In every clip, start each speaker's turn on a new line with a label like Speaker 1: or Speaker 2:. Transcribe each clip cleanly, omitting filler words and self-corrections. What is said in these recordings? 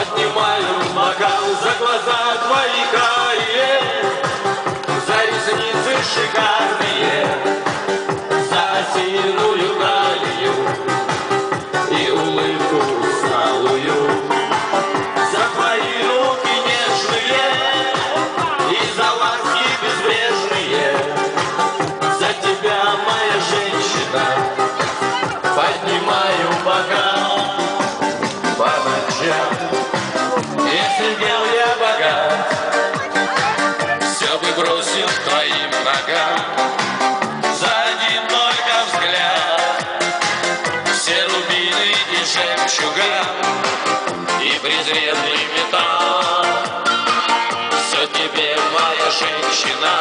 Speaker 1: Поднимаю бокал за глаза твои карие, за ресницы шикарные, за осиную талию и улыбку усталую, за твои руки нежные и за ласки безбрежные, за тебя, моя женщина, поднимаю бокал по ночам. Если бел я богат, все бы бросил к твоим ногам. За один только взгляд все рубины и жемчуга и презренный металл. Все тебе, моя женщина,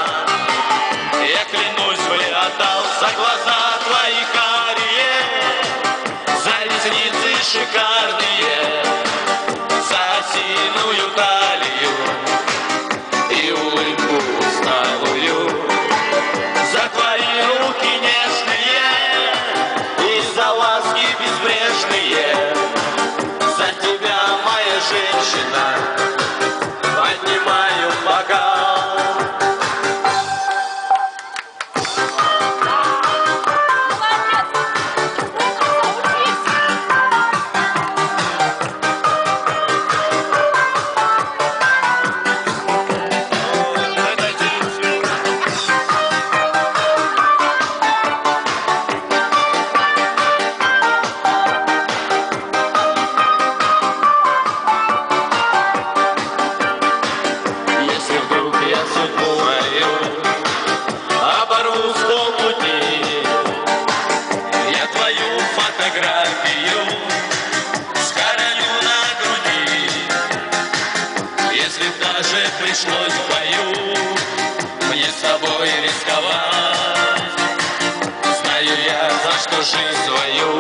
Speaker 1: я клянусь, бы отдал за глаза твои карие, за ресницы шикарные, за осиную талию и улыбку усталую, за твои руки нежные и за ласки безбрежные, за тебя, моя женщина, поднимаю бокал. Если б даже пришлось в бою мне с тобой рисковать, знаю я, за что жизнь свою